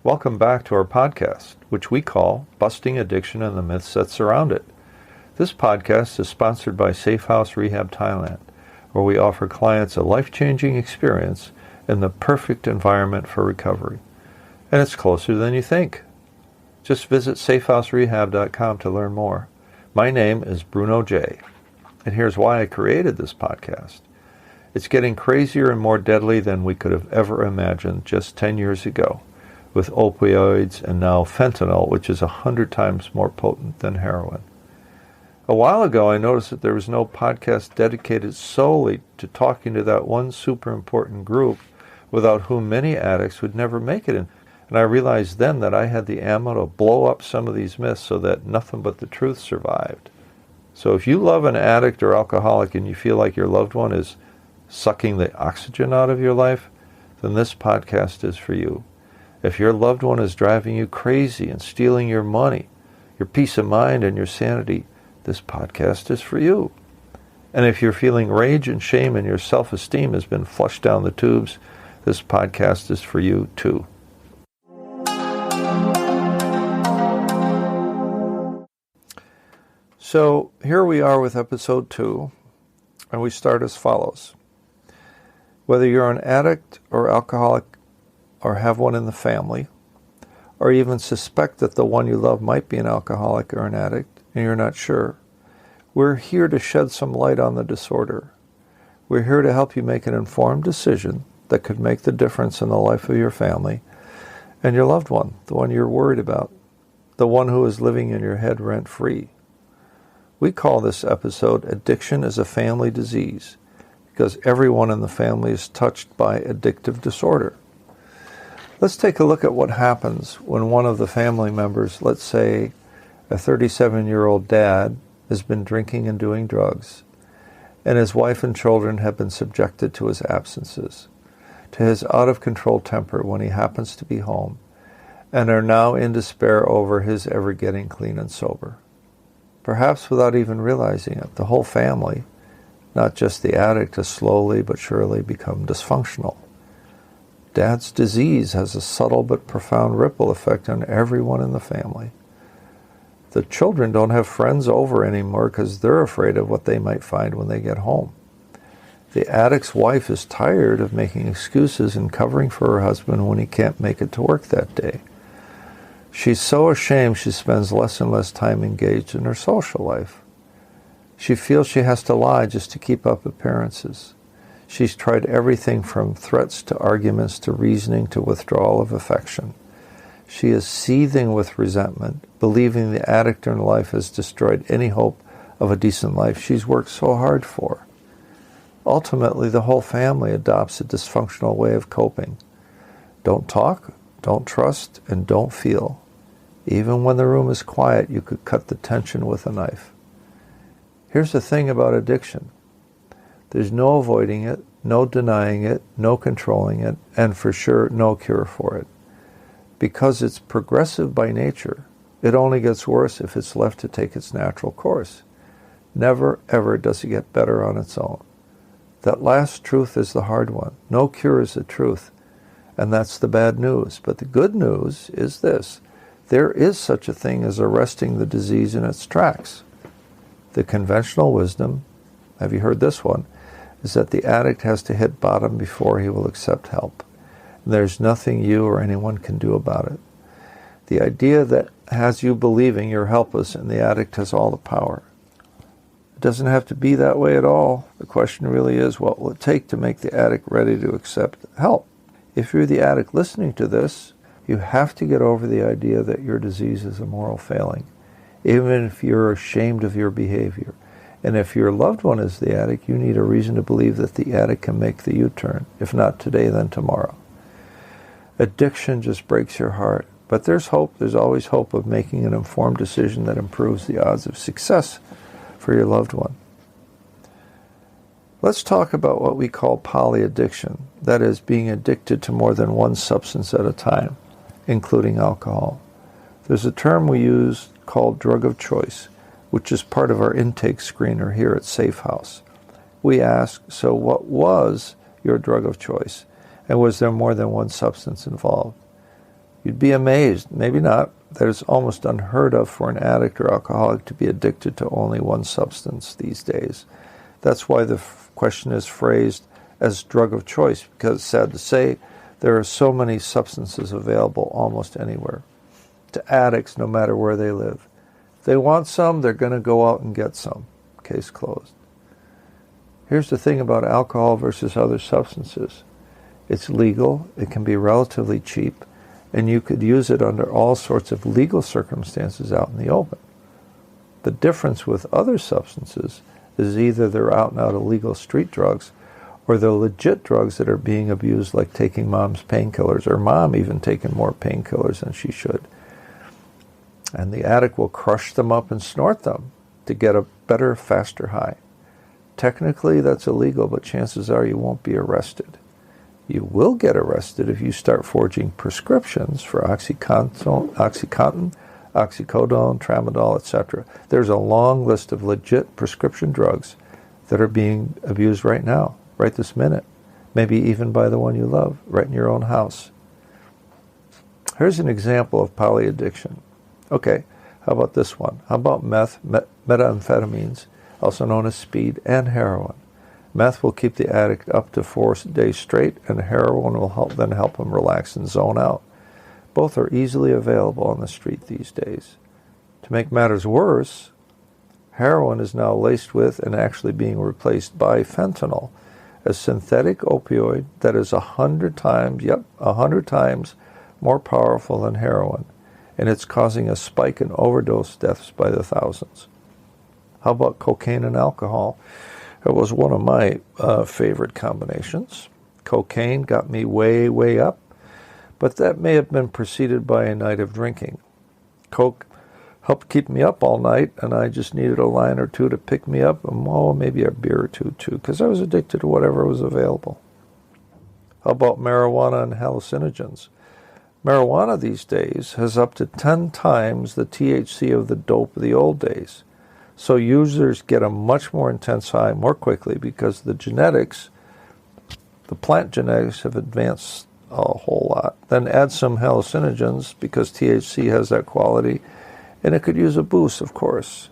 Welcome back to our podcast, which we call Busting Addiction and the Myths That Surround It. This podcast is sponsored by SafeHouse Rehab Thailand, where we offer clients a life-changing experience in the perfect environment for recovery. And it's closer than you think. Just visit safehouserehab.com to learn more. My name is Bruno J. And here's why I created this podcast. It's getting crazier and more deadly than we could have ever imagined just 10 years ago, with opioids and now fentanyl, which is 100 times more potent than heroin. A while ago, I noticed that there was no podcast dedicated solely to talking to that one super important group without whom many addicts would never make it. And I realized then that I had the ammo to blow up some of these myths so that nothing but the truth survived. So if you love an addict or alcoholic and you feel like your loved one is sucking the oxygen out of your life, then this podcast is for you. If your loved one is driving you crazy and stealing your money, your peace of mind and your sanity, this podcast is for you. And if you're feeling rage and shame and your self-esteem has been flushed down the tubes, this podcast is for you too. So here we are with episode 2, and we start as follows. Whether you're an addict or alcoholic or have one in the family, or even suspect that the one you love might be an alcoholic or an addict, and you're not sure, we're here to shed some light on the disorder. We're here to help you make an informed decision that could make the difference in the life of your family and your loved one, the one you're worried about, the one who is living in your head rent-free. We call this episode Addiction is a Family Disease, because everyone in the family is touched by addictive disorder. Let's take a look at what happens when one of the family members, let's say a 37-year-old dad, has been drinking and doing drugs, and his wife and children have been subjected to his absences, to his out-of-control temper when he happens to be home, and are now in despair over his ever getting clean and sober. Perhaps without even realizing it, the whole family, not just the addict, has slowly but surely become dysfunctional. Dad's disease has a subtle but profound ripple effect on everyone in the family. The children don't have friends over anymore because they're afraid of what they might find when they get home. The addict's wife is tired of making excuses and covering for her husband when he can't make it to work that day. She's so ashamed she spends less and less time engaged in her social life. She feels she has to lie just to keep up appearances. She's tried everything from threats to arguments to reasoning to withdrawal of affection. She is seething with resentment, believing the addict in her life has destroyed any hope of a decent life she's worked so hard for. Ultimately, the whole family adopts a dysfunctional way of coping. Don't talk, don't trust, and don't feel. Even when the room is quiet, you could cut the tension with a knife. Here's the thing about addiction. There's no avoiding it, no denying it, no controlling it, and for sure, no cure for it. Because it's progressive by nature, it only gets worse if it's left to take its natural course. Never, ever does it get better on its own. That last truth is the hard one. No cure is the truth, and that's the bad news. But the good news is this. There is such a thing as arresting the disease in its tracks. The conventional wisdom, have you heard this one, is that the addict has to hit bottom before he will accept help. And there's nothing you or anyone can do about it. The idea that has you believing you're helpless and the addict has all the power. It doesn't have to be that way at all. The question really is, what will it take to make the addict ready to accept help? If you're the addict listening to this, you have to get over the idea that your disease is a moral failing, even if you're ashamed of your behavior. And if your loved one is the addict, you need a reason to believe that the addict can make the U-turn. If not today, then tomorrow. Addiction just breaks your heart. But there's hope. There's always hope of making an informed decision that improves the odds of success for your loved one. Let's talk about what we call polyaddiction. That is, being addicted to more than one substance at a time, including alcohol. There's a term we use called drug of choice, which is part of our intake screener here at SafeHouse. We ask, so what was your drug of choice? And was there more than one substance involved? You'd be amazed, maybe not, that it's almost unheard of for an addict or alcoholic to be addicted to only one substance these days. That's why the question is phrased as drug of choice, because sad to say, there are so many substances available almost anywhere. To addicts, no matter where they live. If they want some, they're going to go out and get some. Case closed. Here's the thing about alcohol versus other substances. It's legal, it can be relatively cheap, and you could use it under all sorts of legal circumstances out in the open. The difference with other substances is either they're out and out illegal street drugs, or they're legit drugs that are being abused, like taking mom's painkillers, or mom even taking more painkillers than she should. And the addict will crush them up and snort them to get a better, faster high. Technically, that's illegal, but chances are you won't be arrested. You will get arrested if you start forging prescriptions for Oxycontin, oxycodone, tramadol, etc. There's a long list of legit prescription drugs that are being abused right now, right this minute. Maybe even by the one you love, right in your own house. Here's an example of polyaddiction. Okay, how about this one? How about meth, methamphetamines, also known as speed, and heroin? Meth will keep the addict up to 4 days straight, and heroin will help him relax and zone out. Both are easily available on the street these days. To make matters worse, heroin is now laced with and actually being replaced by fentanyl, a synthetic opioid that is 100 times more powerful than heroin, and it's causing a spike in overdose deaths by the thousands. How about cocaine and alcohol? It was one of my favorite combinations. Cocaine got me way, way up, but that may have been preceded by a night of drinking. Coke helped keep me up all night, and I just needed a line or two to pick me up, and maybe a beer or two, because I was addicted to whatever was available. How about marijuana and hallucinogens? Marijuana these days has up to 10 times the THC of the dope of the old days. So users get a much more intense high more quickly because the plant genetics have advanced a whole lot. Then add some hallucinogens because THC has that quality, and it could use a boost, of course.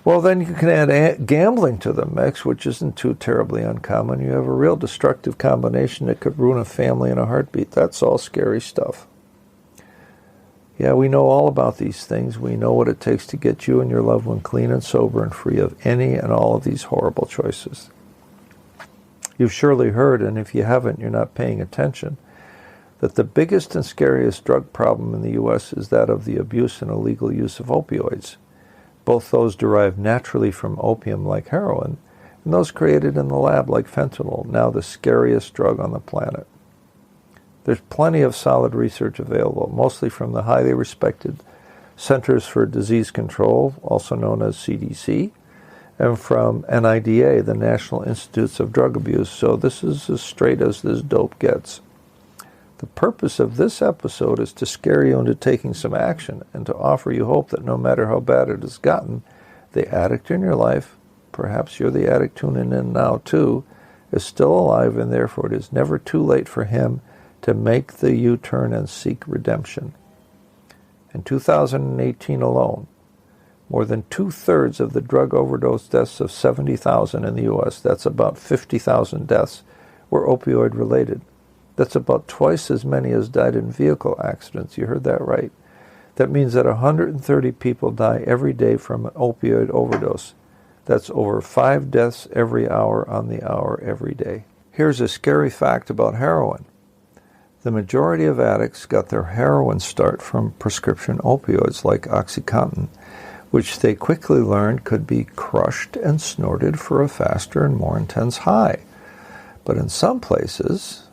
Well, then you can add gambling to the mix, which isn't too terribly uncommon. You have a real destructive combination that could ruin a family in a heartbeat. That's all scary stuff. Yeah, we know all about these things. We know what it takes to get you and your loved one clean and sober and free of any and all of these horrible choices. You've surely heard, and if you haven't, you're not paying attention, that the biggest and scariest drug problem in the U.S. is that of the abuse and illegal use of opioids. Both those derived naturally from opium like heroin, and those created in the lab like fentanyl, now the scariest drug on the planet. There's plenty of solid research available, mostly from the highly respected Centers for Disease Control, also known as CDC, and from NIDA, the National Institutes of Drug Abuse, so this is as straight as this dope gets. The purpose of this episode is to scare you into taking some action and to offer you hope that no matter how bad it has gotten, the addict in your life, perhaps you're the addict tuning in now too, is still alive, and therefore it is never too late for him to make the U-turn and seek redemption. In 2018 alone, more than 2/3 of the drug overdose deaths of 70,000 in the U.S., that's about 50,000 deaths, were opioid related. That's about twice as many as died in vehicle accidents. You heard that right. That means that 130 people die every day from an opioid overdose. That's over 5 deaths every hour on the hour every day. Here's a scary fact about heroin. The majority of addicts got their heroin start from prescription opioids like Oxycontin, which they quickly learned could be crushed and snorted for a faster and more intense high. But in some places,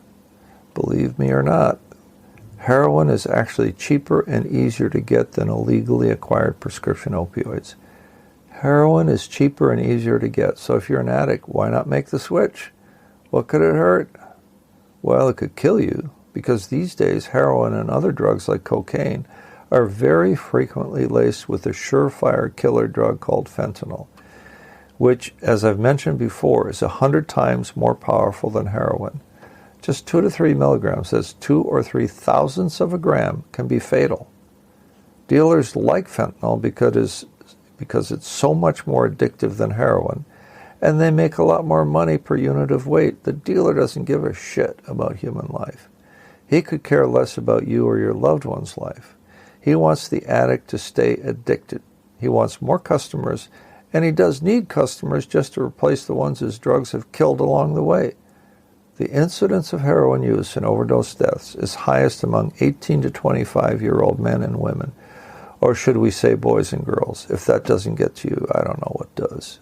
believe me or not, heroin is actually cheaper and easier to get than illegally acquired prescription opioids. Heroin is cheaper and easier to get, so if you're an addict, why not make the switch? What could it hurt? Well, it could kill you, because these days heroin and other drugs like cocaine are very frequently laced with a surefire killer drug called fentanyl, which, as I've mentioned before, is 100 times more powerful than heroin. Just 2 to 3 milligrams, that's 2 or 3 thousandths of a gram, can be fatal. Dealers like fentanyl because it's so much more addictive than heroin, and they make a lot more money per unit of weight. The dealer doesn't give a shit about human life. He could care less about you or your loved one's life. He wants the addict to stay addicted. He wants more customers, and he does need customers just to replace the ones his drugs have killed along the way. The incidence of heroin use and overdose deaths is highest among 18 to 25-year-old men and women, or should we say boys and girls? If that doesn't get to you, I don't know what does.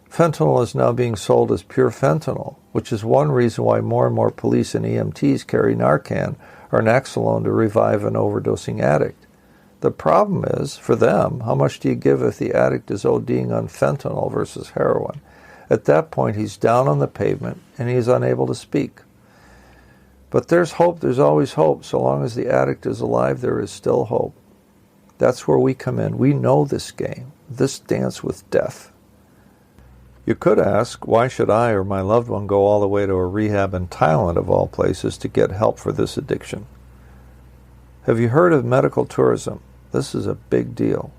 Fentanyl is now being sold as pure fentanyl, which is one reason why more and more police and EMTs carry Narcan or Naxalone to revive an overdosing addict. The problem is, for them, how much do you give if the addict is ODing on fentanyl versus heroin? At that point, he's down on the pavement and he is unable to speak. But there's hope, there's always hope. So long as the addict is alive, there is still hope. That's where we come in. We know this game, this dance with death. You could ask, why should I or my loved one go all the way to a rehab in Thailand, of all places, to get help for this addiction? Have you heard of medical tourism? This is a big deal.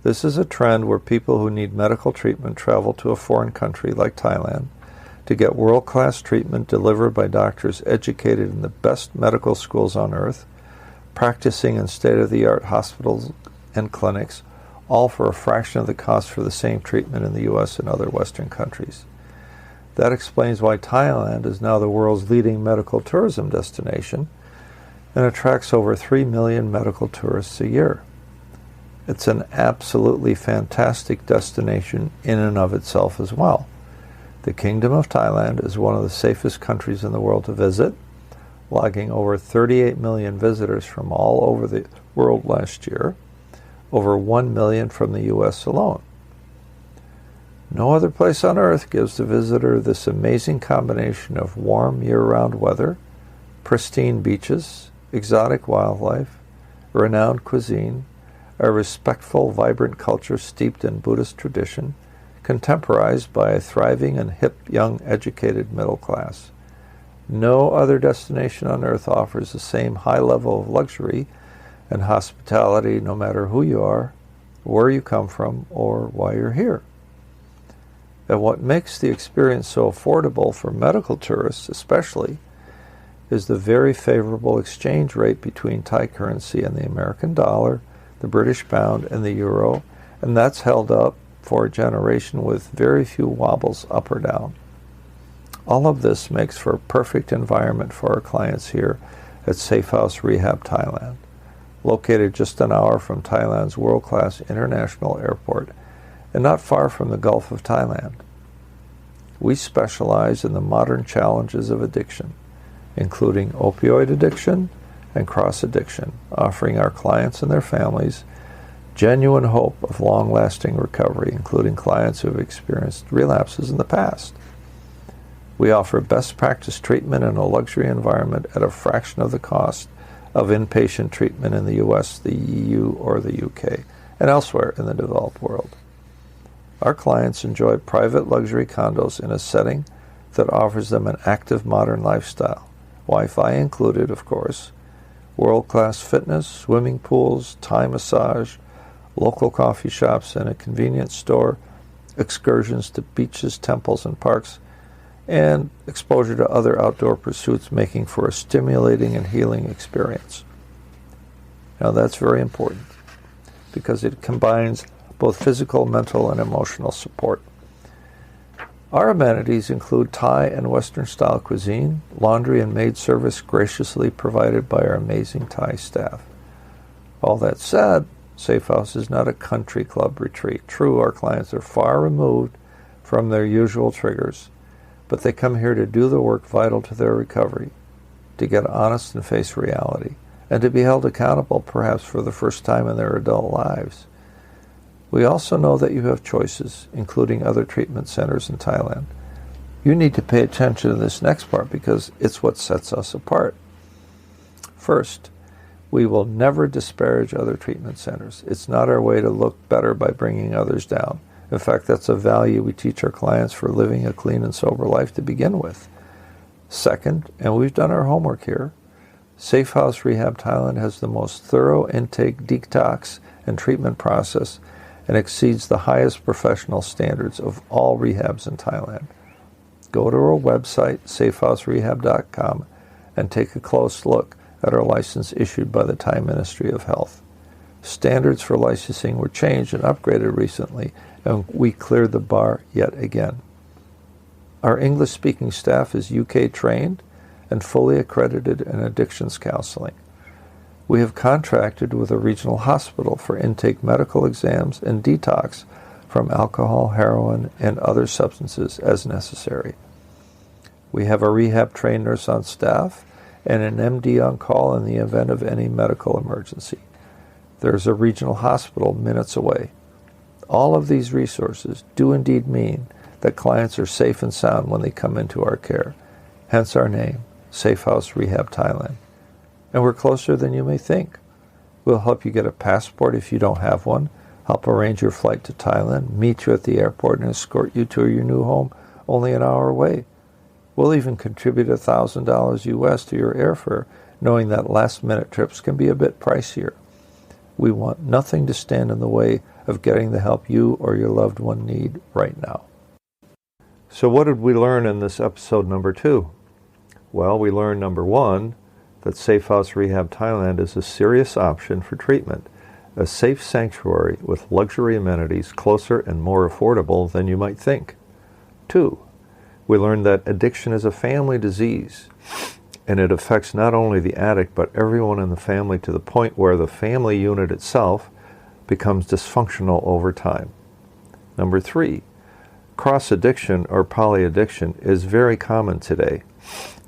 This is a trend where people who need medical treatment travel to a foreign country like Thailand to get world-class treatment delivered by doctors educated in the best medical schools on earth, practicing in state-of-the-art hospitals and clinics, all for a fraction of the cost for the same treatment in the U.S. and other Western countries. That explains why Thailand is now the world's leading medical tourism destination and attracts over 3 million medical tourists a year. It's an absolutely fantastic destination in and of itself as well. The Kingdom of Thailand is one of the safest countries in the world to visit, logging over 38 million visitors from all over the world last year, over 1 million from the U.S. alone. No other place on earth gives the visitor this amazing combination of warm year-round weather, pristine beaches, exotic wildlife, renowned cuisine, a respectful, vibrant culture steeped in Buddhist tradition, contemporized by a thriving and hip, young, educated middle class. No other destination on earth offers the same high level of luxury and hospitality, no matter who you are, where you come from, or why you're here. And what makes the experience so affordable for medical tourists especially is the very favorable exchange rate between Thai currency and the American dollar, the British pound, and the euro, and that's held up for a generation with very few wobbles up or down. All of this makes for a perfect environment for our clients here at SafeHouse Rehab Thailand, located just an hour from Thailand's world-class international airport and not far from the Gulf of Thailand. We specialize in the modern challenges of addiction, including opioid addiction and cross-addiction, offering our clients and their families genuine hope of long-lasting recovery, including clients who have experienced relapses in the past. We offer best practice treatment in a luxury environment at a fraction of the cost of inpatient treatment in the U.S., the EU, or the U.K., and elsewhere in the developed world. Our clients enjoy private luxury condos in a setting that offers them an active modern lifestyle, Wi-Fi included, of course, world-class fitness, swimming pools, Thai massage, local coffee shops, and a convenience store, excursions to beaches, temples, and parks, and exposure to other outdoor pursuits, making for a stimulating and healing experience. Now that's very important because it combines both physical, mental, and emotional support. Our amenities include Thai and Western-style cuisine, laundry and maid service graciously provided by our amazing Thai staff. All that said, SafeHouse is not a country club retreat. True, our clients are far removed from their usual triggers, but they come here to do the work vital to their recovery, to get honest and face reality, and to be held accountable perhaps for the first time in their adult lives. We also know that you have choices, including other treatment centers in Thailand. You need to pay attention to this next part because it's what sets us apart. First, we will never disparage other treatment centers. It's not our way to look better by bringing others down. In fact, that's a value we teach our clients for living a clean and sober life to begin with. Second, and we've done our homework here, SafeHouse Rehab Thailand has the most thorough intake, detox, and treatment process and exceeds the highest professional standards of all rehabs in Thailand. Go to our website, safehouserehab.com, and take a close look at our license issued by the Thai Ministry of Health. Standards for licensing were changed and upgraded recently, and we cleared the bar yet again. Our English-speaking staff is UK trained and fully accredited in addictions counseling. We have contracted with a regional hospital for intake medical exams and detox from alcohol, heroin, and other substances as necessary. We have a rehab-trained nurse on staff and an MD on call in the event of any medical emergency. There's a regional hospital minutes away. All of these resources do indeed mean that clients are safe and sound when they come into our care, hence our name, SafeHouse Rehab Thailand. And we're closer than you may think. We'll help you get a passport if you don't have one, help arrange your flight to Thailand, meet you at the airport, and escort you to your new home only an hour away. We'll even contribute $1,000 US to your airfare, knowing that last-minute trips can be a bit pricier. We want nothing to stand in the way of getting the help you or your loved one need right now. So what did we learn in this episode number 2? Well, we learned number 1, that SafeHouse Rehab Thailand is a serious option for treatment, a safe sanctuary with luxury amenities closer and more affordable than you might think. 2, we learned that addiction is a family disease, and it affects not only the addict but everyone in the family to the point where the family unit itself becomes dysfunctional over time. Number 3, cross-addiction or polyaddiction is very common today,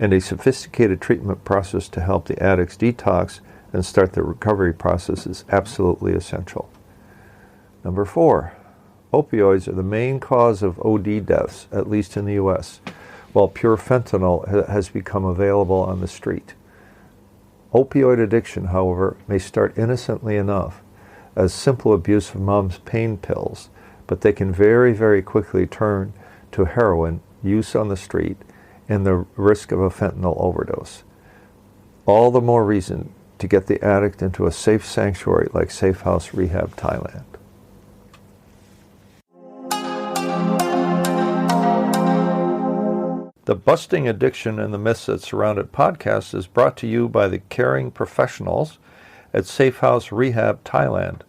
and a sophisticated treatment process to help the addicts detox and start the recovery process is absolutely essential. Number 4, opioids are the main cause of OD deaths, at least in the U.S., while pure fentanyl has become available on the street. Opioid addiction, however, may start innocently enough as simple abuse of mom's pain pills, but they can very, very quickly turn to heroin use on the street and the risk of a fentanyl overdose. All the more reason to get the addict into a safe sanctuary like SafeHouse Rehab Thailand. The Busting Addiction and the Myths That Surround It podcast is brought to you by the caring professionals at SafeHouse Rehab Thailand,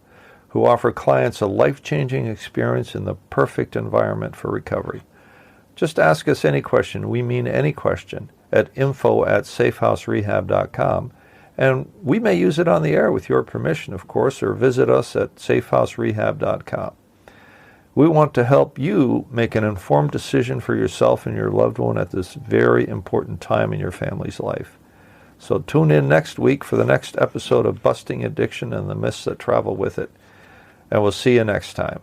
who offer clients a life-changing experience in the perfect environment for recovery. Just ask us any question, we mean any question, at info@safehouserehab.com, and we may use it on the air with your permission, of course, or visit us at safehouserehab.com. We want to help you make an informed decision for yourself and your loved one at this very important time in your family's life. So tune in next week for the next episode of Busting Addiction and the Myths That Travel with It. And we'll see you next time.